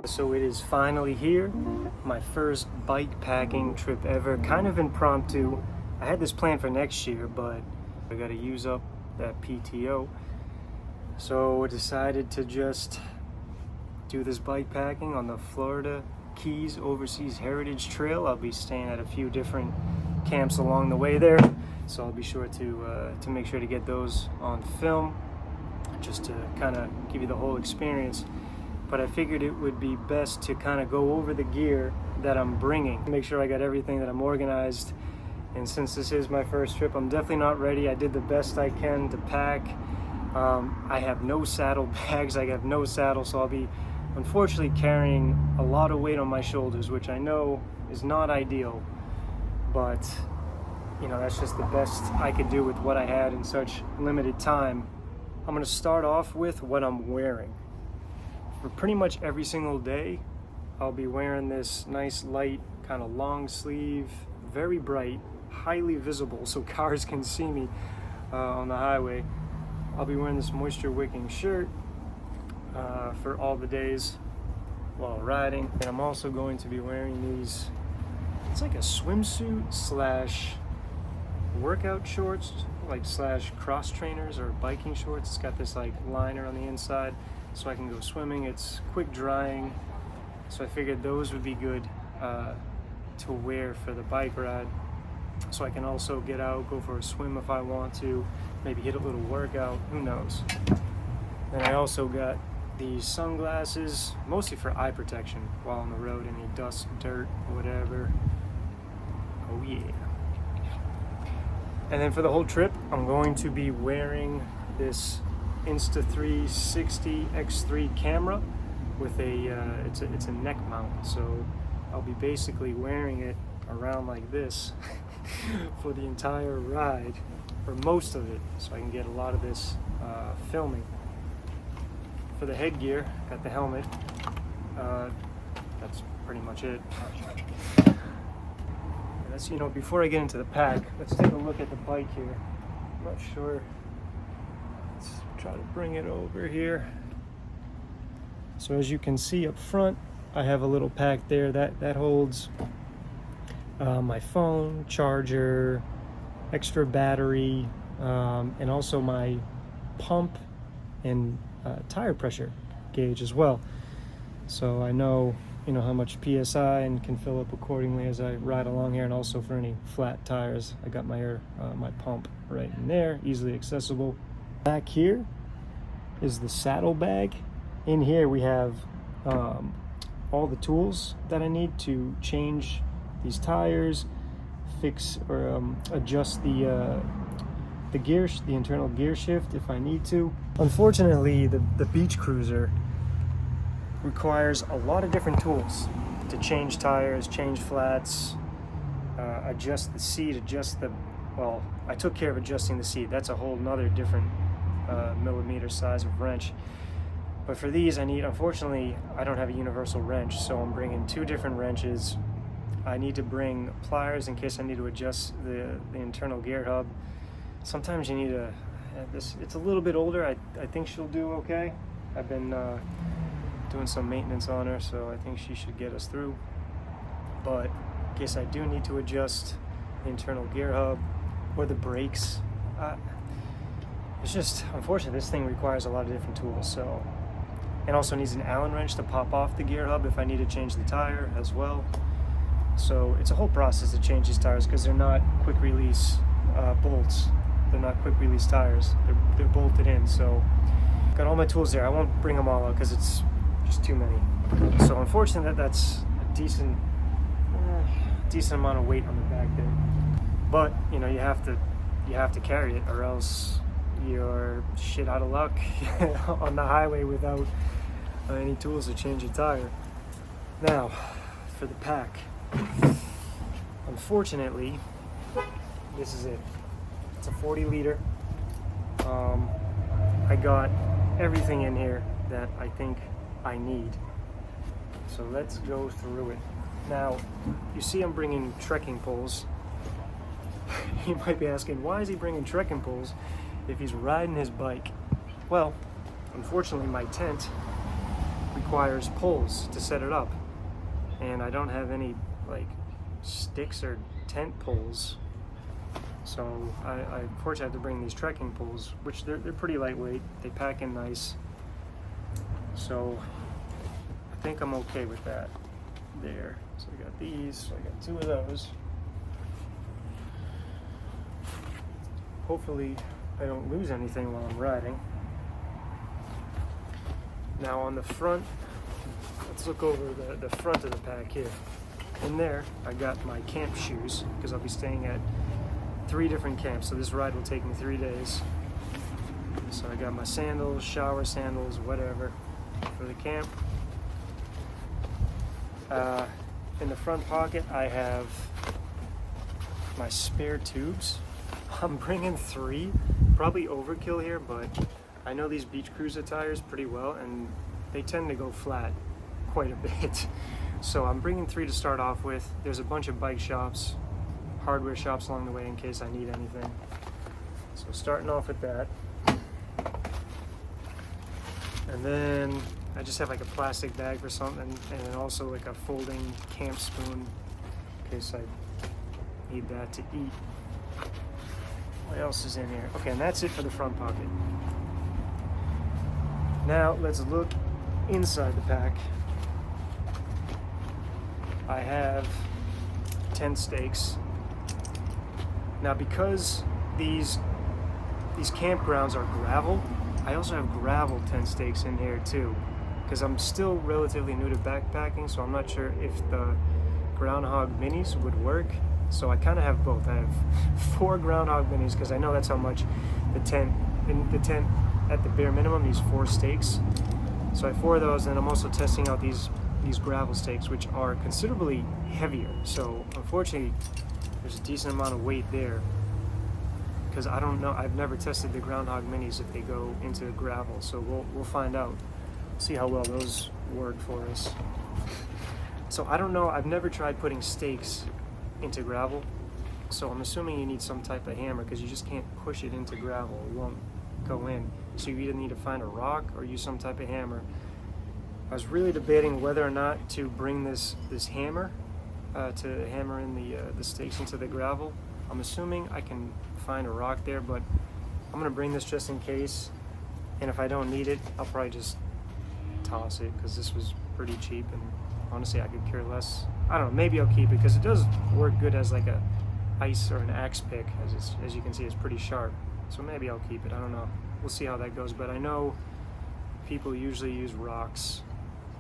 So it is finally here, my first bike packing trip ever, kind of impromptu. I had this planned for next year, but I gotta use up that PTO. So I decided to just do this bike packing on the Florida Keys Overseas Heritage Trail. I'll be staying at a few different camps along the way there, so I'll be sure to make sure to get those on film, just to kind of give you the whole experience. But I figured it would be best to kind of go over the gear that I'm bringing, make sure I got everything, that I'm organized. And since this is my first trip, I'm definitely not ready. I did the best I can to pack. I have no saddle bags, I have no saddle, so I'll be unfortunately carrying a lot of weight on my shoulders, which I know is not ideal, but you know, that's just the best I could do with what I had in such limited time. I'm gonna start off with what I'm wearing. For pretty much every single day, I'll be wearing this nice light, kind of long sleeve, very bright, highly visible, so cars can see me on the highway. I'll be wearing this moisture wicking shirt for all the days while riding. And I'm also going to be wearing these, it's like a swimsuit slash workout shorts, like slash cross trainers or biking shorts. It's got this like liner on the inside, so I can go swimming. It's quick drying, so I figured those would be good to wear for the bike ride, so I can also get out, go for a swim if I want to, maybe hit a little workout, who knows. Then I also got these sunglasses, mostly for eye protection while on the road, any dust, dirt, whatever. Oh yeah. And then for the whole trip, I'm going to be wearing this Insta360 X3 camera with a it's a neck mount, so I'll be basically wearing it around like this for the entire ride, for most of it, so I can get a lot of this filming. For the headgear, got the helmet. That's pretty much it. That's, you know, before I get into the pack, let's take a look at the bike here. I'm not sure. Let's try to bring it over here. So as you can see up front, I have a little pack there that holds my phone, charger, extra battery, and also my pump and tire pressure gauge as well. So I know, you know, how much PSI and can fill up accordingly as I ride along here, and also for any flat tires, I got my pump right in there, easily accessible. Back here is the saddle bag. In here we have all the tools that I need to change these tires, fix or adjust the gear, the internal gear shift if I need to. Unfortunately, the beach cruiser requires a lot of different tools to change tires, change flats, adjust the seat, well, I took care of adjusting the seat. That's a whole nother different millimeter size of wrench. But for these, unfortunately, I don't have a universal wrench, so I'm bringing two different wrenches. I need to bring pliers in case I need to adjust the internal gear hub. Sometimes you need it's a little bit older. I think she'll do okay. I've been doing some maintenance on her, so I think she should get us through. But in case I do need to adjust the internal gear hub or the brakes, it's just unfortunate. This thing requires a lot of different tools, so, and also needs an Allen wrench to pop off the gear hub if I need to change the tire as well. So it's a whole process to change these tires, because they're not quick release bolts. They're not quick release tires. They're bolted in. So got all my tools there. I won't bring them all out because it's just too many. So unfortunately, that's a decent amount of weight on the back there. But you know, you have to carry it, or else you're shit out of luck on the highway without any tools to change your tire. Now, for the pack. Unfortunately, this is it. It's a 40 liter. I got everything in here that I think I need. So let's go through it. Now, you see I'm bringing trekking poles. You might be asking, why is he bringing trekking poles if he's riding his bike? Well, unfortunately, my tent requires poles to set it up, and I don't have any like sticks or tent poles, so I unfortunately have to bring these trekking poles, which they're pretty lightweight. They pack in nice, so I think I'm okay with that there. So I got these, so I got 2 of those. Hopefully I don't lose anything while I'm riding. Now on the front, let's look over the front of the pack here. In there, I got my camp shoes, because I'll be staying at 3 different camps, so this ride will take me 3 days. So I got my sandals, shower sandals, whatever, for the camp. In the front pocket, I have my spare tubes. I'm bringing 3, probably overkill here, but I know these beach cruiser tires pretty well, and they tend to go flat quite a bit. So I'm bringing 3 to start off with. There's a bunch of bike shops, hardware shops along the way in case I need anything. So starting off with that. And then I just have like a plastic bag for something, and then also like a folding camp spoon in case I need that to eat. What else is in here? Okay, and that's it for the front pocket. Now let's look inside the pack. I have tent stakes. Now because these campgrounds are gravel, I also have gravel tent stakes in here too, because I'm still relatively new to backpacking, so I'm not sure if the Groundhog Minis would work. So I kind of have both. I have 4 Groundhog Minis because I know that's how much the tent at the bare minimum needs 4 stakes. So I have 4 of those, and I'm also testing out these gravel stakes, which are considerably heavier. So unfortunately, there's a decent amount of weight there, because I don't know. I've never tested the Groundhog Minis if they go into gravel. So we'll find out. See how well those work for us. So I don't know. I've never tried putting stakes into gravel, so I'm assuming you need some type of hammer, because you just can't push it into gravel. It won't go in. So you either need to find a rock or use some type of hammer. I was really debating whether or not to bring this hammer to hammer in the stakes into the gravel. I'm assuming I can find a rock there, but I'm gonna bring this just in case, and if I don't need it, I'll probably just toss it, because this was pretty cheap, and honestly I could care less. I don't know, maybe I'll keep it, because it does work good as like a ice or an axe pick, as you can see it's pretty sharp, so maybe I'll keep it. I don't know, we'll see how that goes, but I know people usually use rocks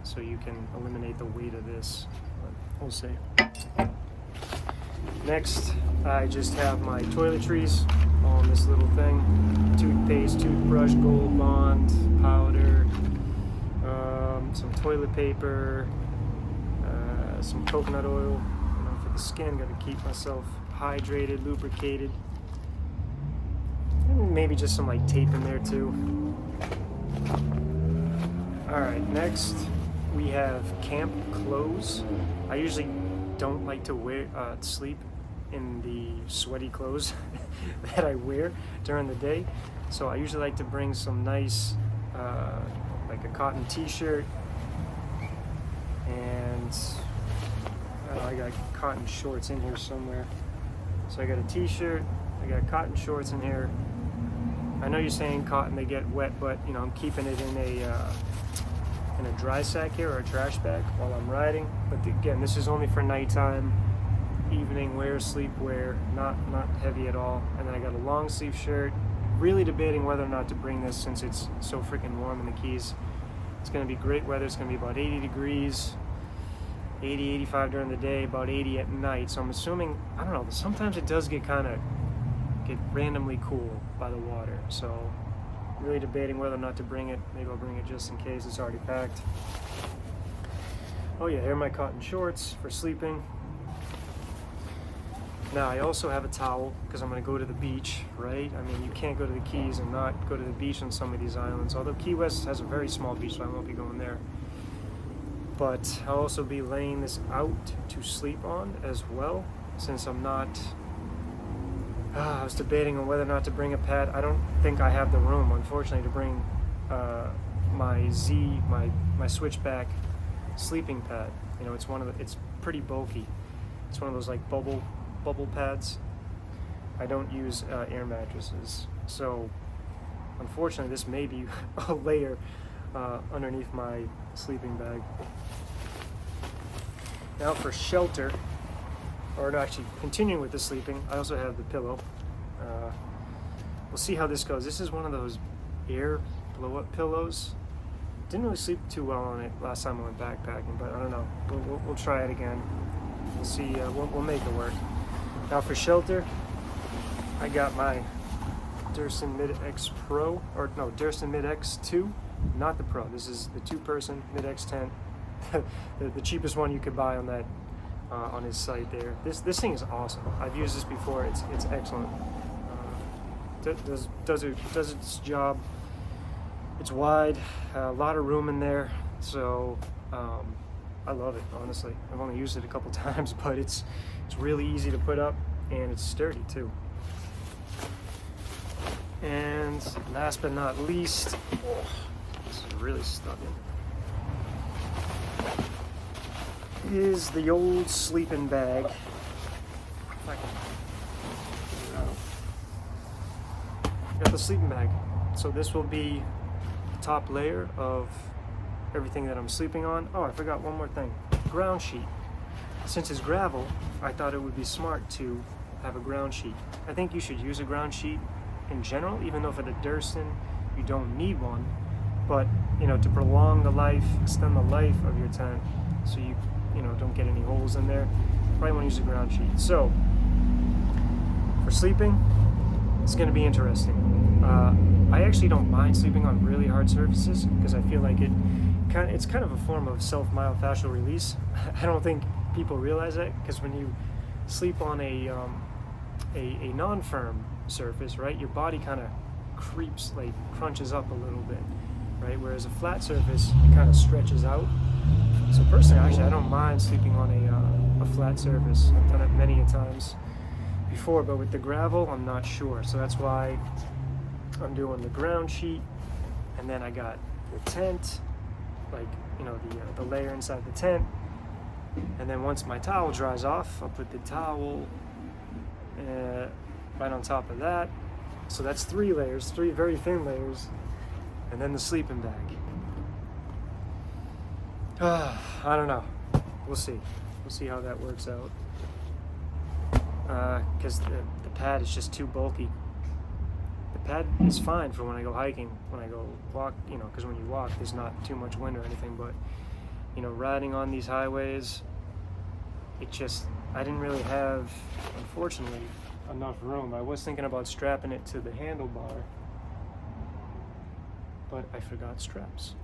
so you can eliminate the weight of this, but we'll see. Next, I just have my toiletries on this little thing: toothpaste, toothbrush, Gold Bond, powder, some toilet paper, some coconut oil, for the skin. Got to keep myself hydrated, lubricated, and maybe just some like tape in there too. All right, next we have camp clothes. I usually don't like to sleep in the sweaty clothes that I wear during the day, so I usually like to bring some nice like a cotton t-shirt, and I got cotton shorts in here somewhere. So I got a t-shirt, I got cotton shorts in here. I know you're saying cotton, they get wet, but I'm keeping it in a dry sack here, or a trash bag, while I'm riding. But again, this is only for nighttime, evening wear, sleep wear, not heavy at all. And then I got a long sleeve shirt. Really debating whether or not to bring this, since it's so freaking warm in the Keys. It's going to be great weather. It's going to be about 80 degrees, 80, 85 during the day, about 80 at night. So I'm assuming, I don't know, sometimes it does get randomly cool by the water. So really debating whether or not to bring it. Maybe I'll bring it just in case. It's already packed. Oh yeah, here are my cotton shorts for sleeping. Now I also have a towel, because I'm going to go to the beach, right? I mean, you can't go to the Keys and not go to the beach on some of these islands, although Key West has a very small beach, so I won't be going there. But I'll also be laying this out to sleep on as well, since I'm not... I was debating on whether or not to bring a pad. I don't think I have the room, unfortunately, to bring my my switchback sleeping pad. You know, it's pretty bulky. It's one of those like bubble pads. I don't use air mattresses, so unfortunately this may be a layer underneath my sleeping bag. Now for shelter, or actually continuing with the sleeping, I also have the pillow. We'll see how this goes. This is one of those air blow-up pillows. Didn't really sleep too well on it last time I went backpacking, but I don't know. We'll try it again. We'll see. We'll make it work. Now for shelter, I got my Durston Mid-X Pro, or no, Durston Mid-X 2, not the Pro. This is the 2-person Mid-X tent, the cheapest one you could buy on that on his site there. This thing is awesome. I've used this before. It's excellent. Does its job. It's wide, a lot of room in there, so I love it, honestly. I've only used it a couple times, but it's really easy to put up, and it's sturdy too. And last but not least, this is really stuck in, is the old sleeping bag. If I can get it out. Got the sleeping bag. So this will be the top layer of everything that I'm sleeping on. Oh, I forgot one more thing. Ground sheet. Since it's gravel, I thought it would be smart to have a ground sheet. I think you should use a ground sheet in general, even though for the Durston you don't need one. But you know, to prolong the life, extend the life of your tent, so you don't get any holes in there, you probably want to use a ground sheet. So for sleeping, it's going to be interesting. I actually don't mind sleeping on really hard surfaces because I feel like it's kind of a form of self-myofascial release. I don't think people realize that, because when you sleep on a non-firm surface, right, your body kind of creeps, like crunches up a little bit, right? Whereas a flat surface, it kind of stretches out. So personally, actually, I don't mind sleeping on a flat surface. I've done it many a times before, but with the gravel, I'm not sure. So that's why I'm doing the ground sheet, and then I got the tent, like, you know, the layer inside the tent, and then once my towel dries off, I'll put the towel right on top of that. So that's 3 layers, 3 very thin layers, and then the sleeping bag. I don't know. We'll see. We'll see how that works out. Because the pad is just too bulky. The pad is fine for when I go hiking, when I go walk, you know, because when you walk, there's not too much wind or anything, but, you know, riding on these highways, I didn't really have, unfortunately, enough room. I was thinking about strapping it to the handlebar, but I forgot straps.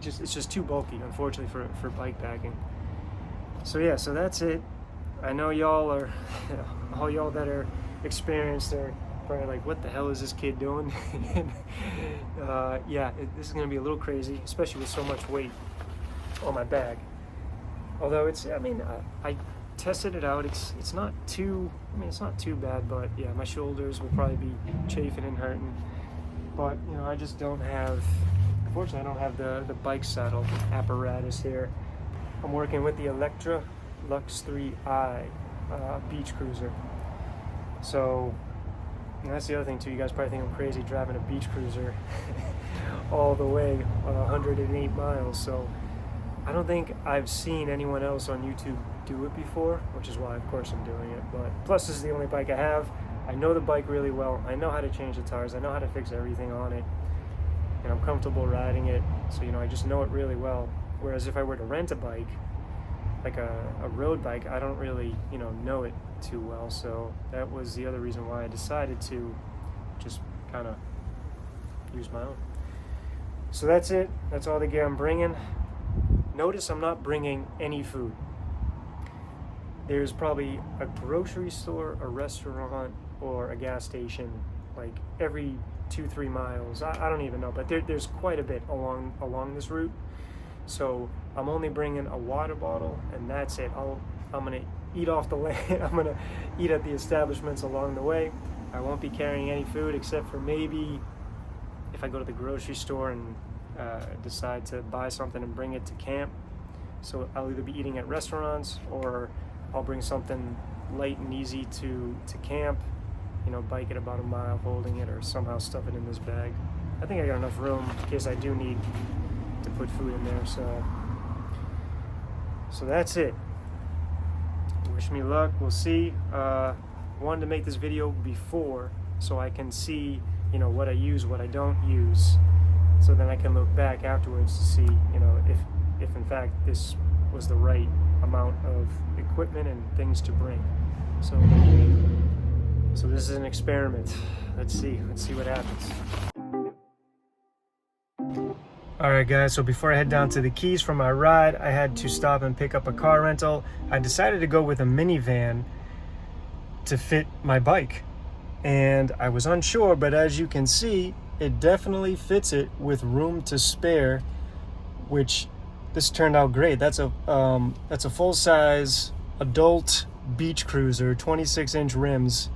It's just too bulky, unfortunately, for bike packing. So yeah, so that's it. I know y'all are, all y'all that are experienced are probably like, what the hell is this kid doing? Yeah, this is gonna be a little crazy, especially with so much weight on my bag. Although I tested it out. It's not too bad, but yeah, my shoulders will probably be chafing and hurting. But you know, I just don't have, unfortunately, I don't have the bike saddle apparatus here. I'm working with the Electra Lux 3i beach cruiser. So that's the other thing too. You guys probably think I'm crazy driving a beach cruiser all the way 108 miles. So I don't think I've seen anyone else on YouTube do it before, which is why, of course, I'm doing it. But plus, this is the only bike I have. I know the bike really well. I know how to change the tires. I know how to fix everything on it, and I'm comfortable riding it. So I just know it really well. Whereas if I were to rent a bike, like a road bike, I don't really know it too well. So that was the other reason why I decided to just kind of use my own. So that's it. That's all the gear I'm bringing. Notice I'm not bringing any food. There's probably a grocery store, a restaurant, or a gas station like every 2-3 miles. I don't even know, but there's quite a bit along this route. So I'm only bringing a water bottle, and that's it. I'm gonna eat off the land. I'm gonna eat at the establishments along the way. I won't be carrying any food except for maybe if I go to the grocery store and decide to buy something and bring it to camp. So I'll either be eating at restaurants, or I'll bring something light and easy to camp, you know, bike it about a mile holding it, or somehow stuff it in this bag. I think I got enough room in case I do need to put food in there. So that's it. Wish me luck. We'll see. Wanted to make this video before so I can see, you know, what I use, what I don't use, so then I can look back afterwards to see, you know, if in fact this was the right amount of equipment and things to bring. So this is an experiment. Let's see what happens. All right, guys, so before I head down to the Keys for my ride, I had to stop and pick up a car rental. I decided to go with a minivan to fit my bike, and I was unsure, but as you can see, it definitely fits it with room to spare, which this turned out great. That's a full-size adult beach cruiser, 26-inch rims.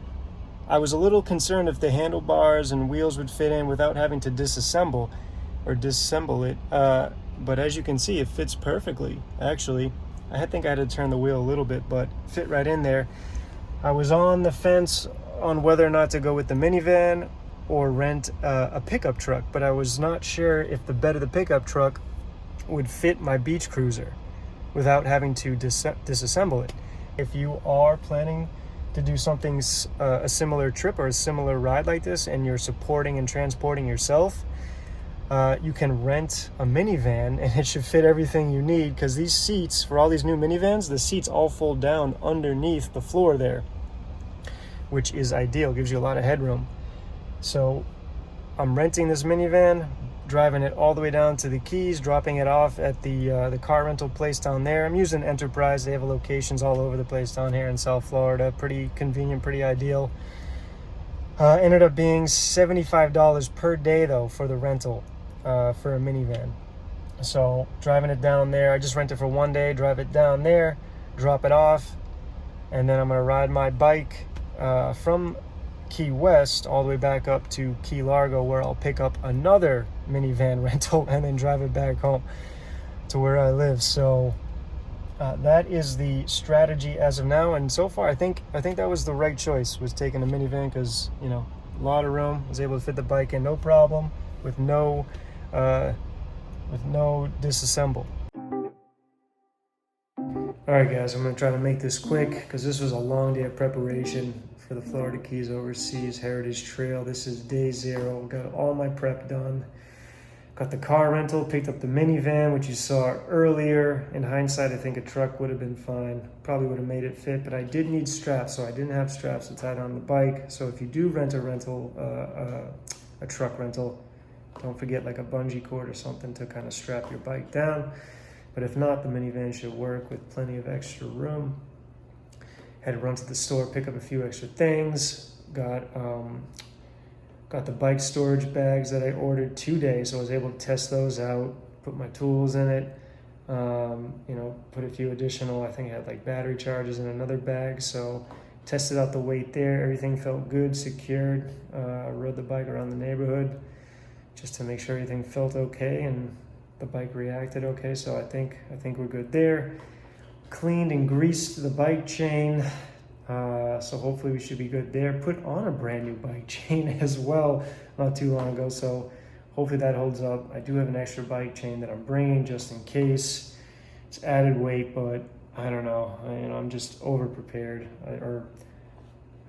I was a little concerned if the handlebars and wheels would fit in without having to disassemble it, but as you can see, it fits perfectly. Actually, I think I had to turn the wheel a little bit, but fit right in there. I was on the fence on whether or not to go with the minivan or rent a pickup truck, but I was not sure if the bed of the pickup truck would fit my beach cruiser without having to disassemble it. If you are planning to do something, a similar trip or a similar ride like this, and you're supporting and transporting yourself, you can rent a minivan, and it should fit everything you need, because these seats, for all these new minivans, the seats all fold down underneath the floor there, which is ideal, gives you a lot of headroom. So I'm renting this minivan, driving it all the way down to the Keys, dropping it off at the car rental place down there. I'm using Enterprise. They have locations all over the place down here in South Florida. Pretty convenient, pretty ideal. Ended up being $75 per day though for the rental for a minivan. So driving it down there, I just rent it for one day, drive it down there, drop it off, and then I'm gonna ride my bike from Key West all the way back up to Key Largo, where I'll pick up another minivan rental and then drive it back home to where I live. So that is the strategy as of now, and so far I think that was the right choice, was taking a minivan, because, you know, a lot of room, was able to fit the bike in no problem, with no disassemble. All right, guys, I'm gonna try to make this quick, because this was a long day of preparation for the Florida Keys Overseas Heritage Trail. This is day 0. Got all my prep done. Got the car rental, picked up the minivan, which you saw earlier. In hindsight, I think a truck would have been fine. Probably would have made it fit, but I did need straps, so I didn't have straps to tie it on the bike. So if you do rent a truck rental, don't forget like a bungee cord or something to kind of strap your bike down. But if not, the minivan should work with plenty of extra room. Had to run to the store, pick up a few extra things. Got the bike storage bags that I ordered today, so I was able to test those out, put my tools in it, you know, put a few additional, I think I had like battery chargers in another bag, so tested out the weight there. Everything felt good, secured. Rode the bike around the neighborhood just to make sure everything felt okay and the bike reacted okay, so I think we're good there. Cleaned and greased the bike chain, so hopefully we should be good there. Put on a brand new bike chain as well not too long ago, so hopefully that holds up. I do have an extra bike chain that I'm bringing just in case. It's added weight, but I don't know. I'm just over prepared, or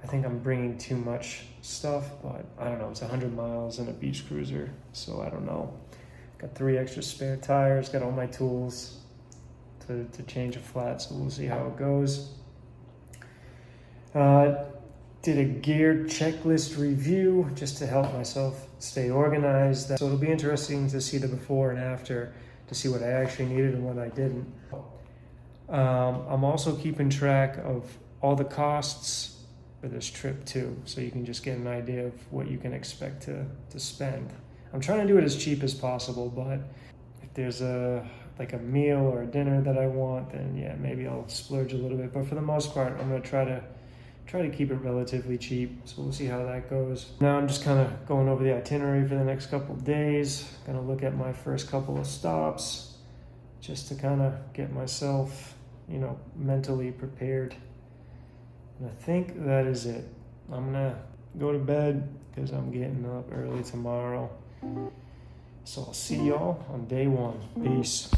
I think I'm bringing too much stuff, but I don't know. It's 100 miles in a beach cruiser, so I don't know. Got 3 extra spare tires, got all my tools to change a flat, so we'll see how it goes. Did a gear checklist review just to help myself stay organized. So it'll be interesting to see the before and after, to see what I actually needed and what I didn't. I'm also keeping track of all the costs for this trip too, so you can just get an idea of what you can expect to spend. I'm trying to do it as cheap as possible, but if there's like a meal or a dinner that I want, then yeah, maybe I'll splurge a little bit. But for the most part, I'm gonna try to try to keep it relatively cheap, so we'll see how that goes. Now I'm just kind of going over the itinerary for the next couple of days. Gonna look at my first couple of stops just to kind of get myself, you know, mentally prepared. And I think that is it. I'm gonna go to bed because I'm getting up early tomorrow. So I'll see y'all on day one. Peace.